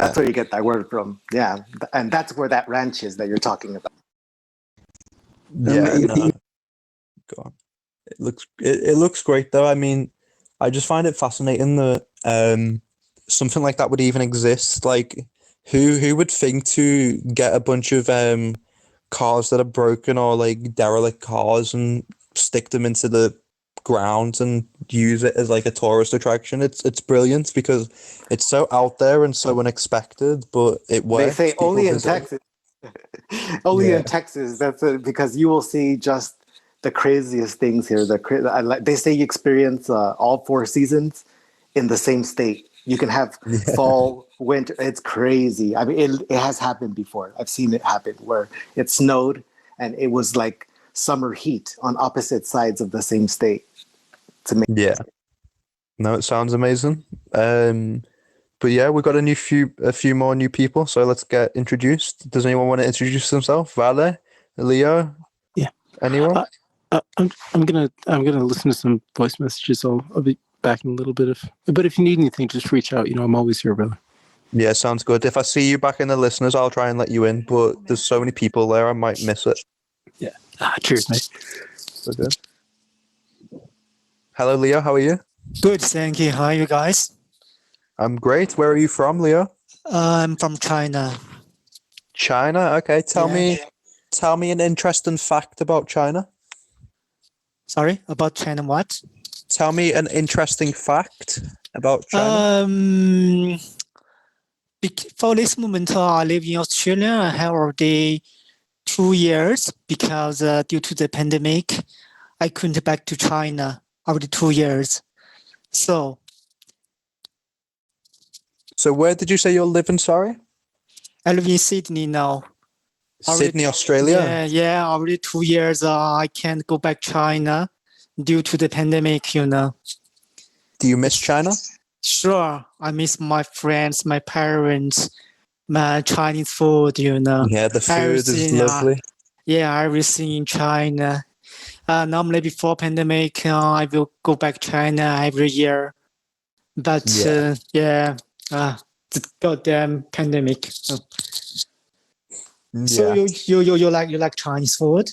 That's where you get that word from. Yeah, and that's where that ranch is that you're talking about. Yeah, no. Go on. It looks great though. I mean, I just find it fascinating that something like that would even exist. Like, who would think to get a bunch of cars that are broken or like derelict cars and stick them into the ground and use it as like a tourist attraction? It's brilliant because it's so out there and so unexpected, but it works. They say People only in visit it. Texas. Only Yeah. in Texas. That's because you will see just the craziest things here. They say you experience all four seasons in the same state. You can have Yeah. fall, winter. It's crazy. I mean, it has happened before. I've seen it happen where it snowed and it was like summer heat on opposite sides of the same state. It's amazing. Yeah. No, it sounds amazing. But yeah, we've got a few more new people, so let's get introduced. Does anyone want to introduce themselves? Vale, Leo? Yeah. Anyone? I'm gonna listen to some voice messages. I'll be back in a little bit. But if you need anything, just reach out. I'm always here, brother. Yeah, sounds good. If I see you back in the listeners, I'll try and let you in. But there's so many people there, I might miss it. Yeah. Cheers, mate. So good. Hello, Leo. How are you? Good, thank you. How are you guys? I'm great. Where are you from, Leo? I'm from China. China. Okay. Tell me an interesting fact about China. Sorry, about China what? Tell me an interesting fact about China. For this moment, I live in Australia. I have already 2 years because due to the pandemic, I couldn't back to China already 2 years. So where did you say you're living? Sorry. I live in Sydney now. Sydney, Australia. Yeah. Already 2 years. I can't go back China due to the pandemic. Do you miss China? Sure, I miss my friends, my parents, my Chinese food. Yeah, the food is lovely. Yeah, everything in China. Normally before pandemic, I will go back China every year. But the goddamn pandemic. So you like Chinese food?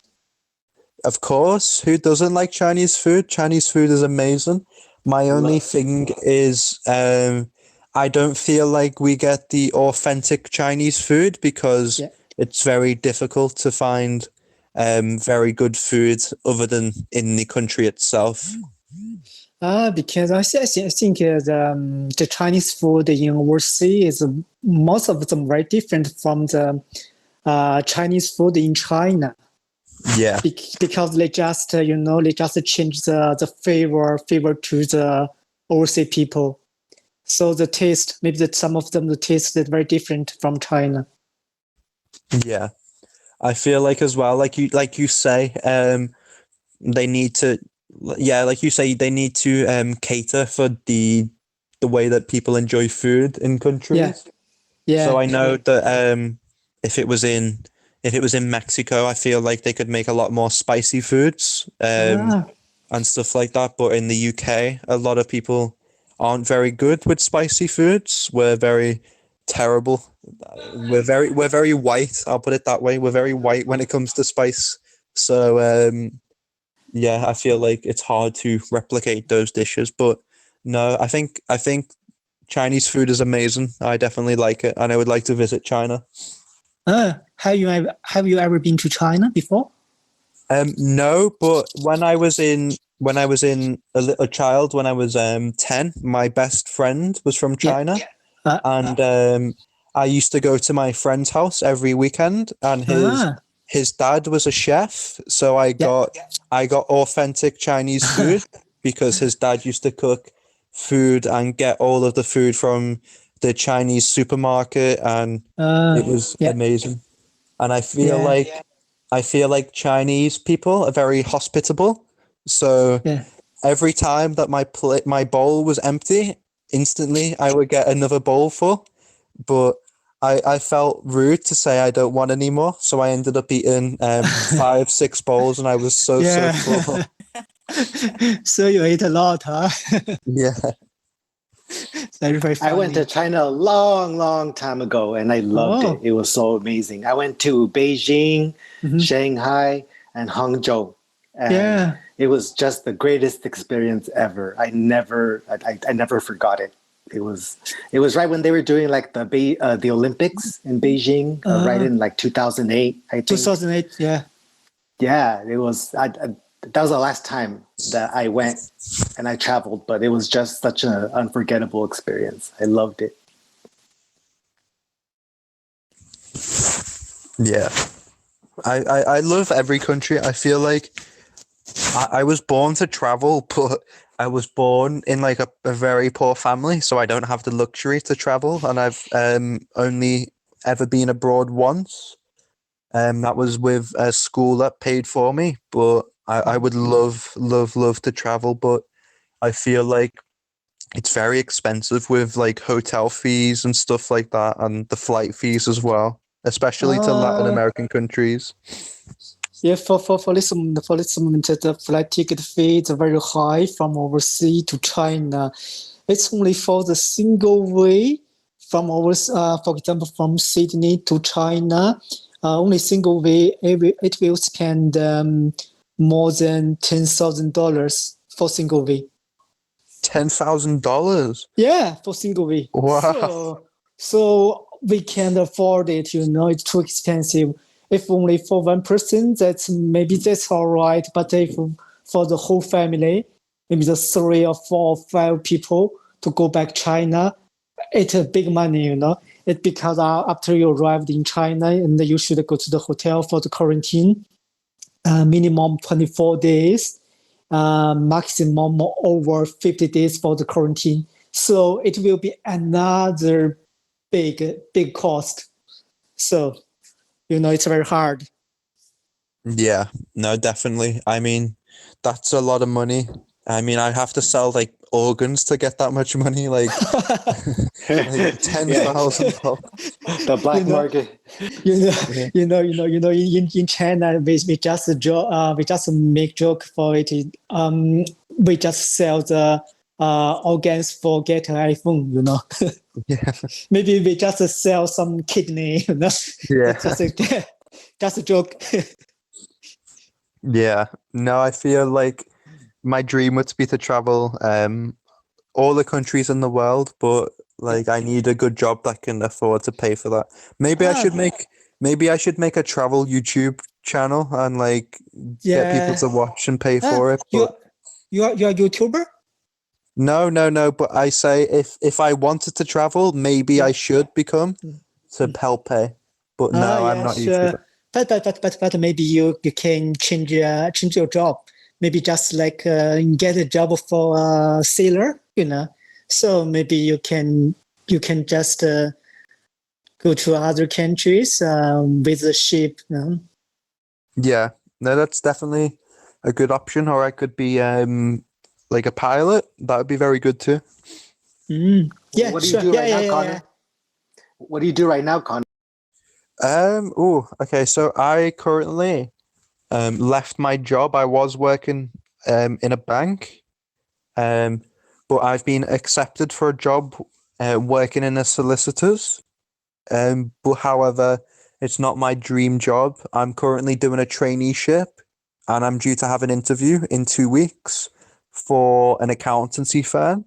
Of course. Who doesn't like Chinese food? Chinese food is amazing. My only thing is I don't feel like we get the authentic Chinese food because it's very difficult to find very good food other than in the country itself. Because I think the Chinese food in overseas is most of them very different from the Chinese food in China. Yeah, because they just change the flavor to the overseas people, so the taste some of them the taste is very different from China. Yeah, I feel like as well, like you say, they need to, like you say, they need to cater for the way that people enjoy food in countries. Yeah. So I know that if it was in Mexico, I feel like they could make a lot more spicy foods and stuff like that. But in the UK, a lot of people aren't very good with spicy foods. We're very terrible. We're very white. I'll put it that way. We're very white when it comes to spice. So I feel like it's hard to replicate those dishes. But no, I think Chinese food is amazing. I definitely like it, and I would like to visit China. Have you ever been to China before? No, but when I was a little child, when I was 10, my best friend was from China, and I used to go to my friend's house every weekend, and his dad was a chef, so I got authentic Chinese food because his dad used to cook food and get all of the food from the Chinese supermarket, and it was amazing. And I feel like Chinese people are very hospitable. So every time that my bowl was empty, instantly I would get another bowl full. But I felt rude to say I don't want any more, so I ended up eating 5-6 bowls, and I was so full. So you ate a lot, huh? Yeah. Very, very I funny. went to China a long, long time ago, and I loved Oh. it. It was so amazing. I went to Beijing, Mhm. Shanghai, and Hangzhou, and Yeah. it was just the greatest experience ever. I never forgot it. It was right when they were doing like the Olympics in Beijing, right in like 2008, I think. 2008, yeah. Yeah, it was. That was the last time that I went and I traveled, but it was just such an unforgettable experience. I loved it. Yeah. I love every country. I feel like I was born to travel, but I was born in like a very poor family, so I don't have the luxury to travel. And I've only ever been abroad once. That was with a school that paid for me. But I would love, love, love to travel, but I feel like it's very expensive with like hotel fees and stuff like that, and the flight fees as well, especially to Latin American countries. Yeah, for this moment, the flight ticket fee is very high from overseas to China. It's only for the single way from for example, from Sydney to China. Only single way, it will spend more than $10,000 for single way. $10,000. Yeah, for single way. Wow. So we can't afford it. It's too expensive. If only for one person, that's all right. But if for the whole family, maybe the 3 or 4 or 5 people to go back China, it's a big money. It's because after you arrived in China, and you should go to the hotel for the quarantine, minimum 24 days, maximum over 50 days for the quarantine. So it will be another big cost. So, it's very hard. Yeah, no, definitely. I mean, that's a lot of money. I mean, I have to sell like organs to get that much money, like, like $10,000. The black market. Yeah. In China, we just we just make joke for it. We just sell the organs for get an iPhone. Yeah. Maybe we just sell some kidney. Yeah. Just a joke. Yeah. No, I feel like my dream would be to travel all the countries in the world, but like I need a good job that can afford to pay for that. Maybe I should make a travel YouTube channel and like get people to watch and pay for it. But you're a YouTuber? no. But I say if I wanted to travel, maybe I should become to help pay. But no, I'm not sure. YouTuber. But maybe you can change your job. Maybe just like get a job for a sailor, So maybe you can just go to other countries with the ship. Yeah, no, that's definitely a good option. Or I could be like a pilot. That would be very good too. Yeah, What do sure. you do right now, Yeah. Connor? What do you do right now, Connor? Okay. So I currently left my job. I was working in a bank, but I've been accepted for a job working in a solicitor's. But however, it's not my dream job. I'm currently doing a traineeship, and I'm due to have an interview in 2 weeks for an accountancy firm.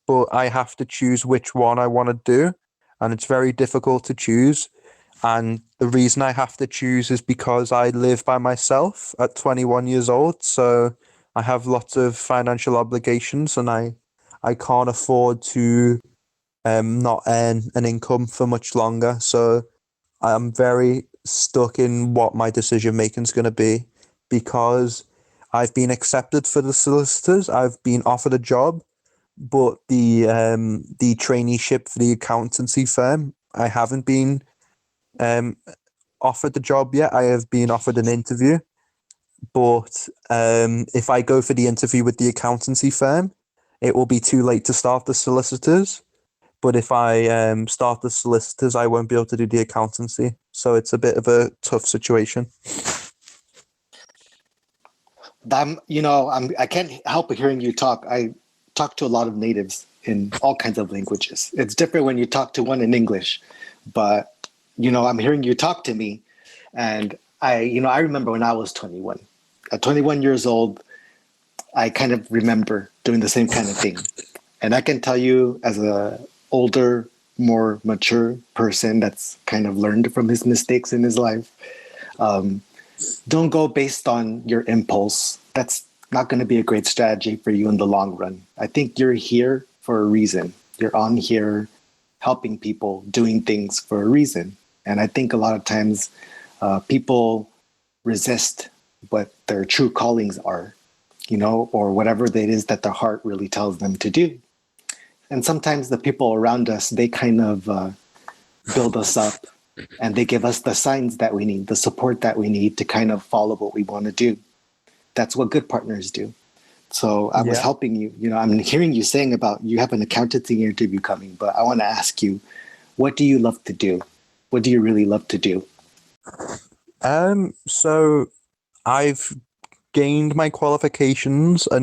But I have to choose which one I want to do, and it's very difficult to choose. And the reason I have to choose is because I live by myself at 21 years old. So I have lots of financial obligations, and I can't afford to not earn an income for much longer. So I'm very stuck in what my decision making is going to be, because I've been accepted for the solicitors. I've been offered a job, but the traineeship for the accountancy firm, I haven't been offered the job yet. I have been offered an interview, but if I go for the interview with the accountancy firm, it will be too late to start the solicitors. But if I start the solicitors, I won't be able to do the accountancy. So it's a bit of a tough situation. I can't help but hearing you talk. I talk to a lot of natives in all kinds of languages. It's different when you talk to one in English, but I'm hearing you talk to me, and I remember when I was 21. At 21 years old, I kind of remember doing the same kind of thing. And I can tell you, as a older, more mature person that's kind of learned from his mistakes in his life, don't go based on your impulse. That's not going to be a great strategy for you in the long run. I think you're here for a reason. You're on here helping people, doing things for a reason. And I think a lot of times people resist what their true callings are, or whatever it is that their heart really tells them to do. And sometimes the people around us, they kind of build us up, and they give us the signs that we need, the support that we need to kind of follow what we want to do. That's what good partners do. So I was helping you. I'm hearing you saying about you have an accountancy interview coming, but I want to ask you, what do you love to do? What do you really love to do? So I've gained my qualifications and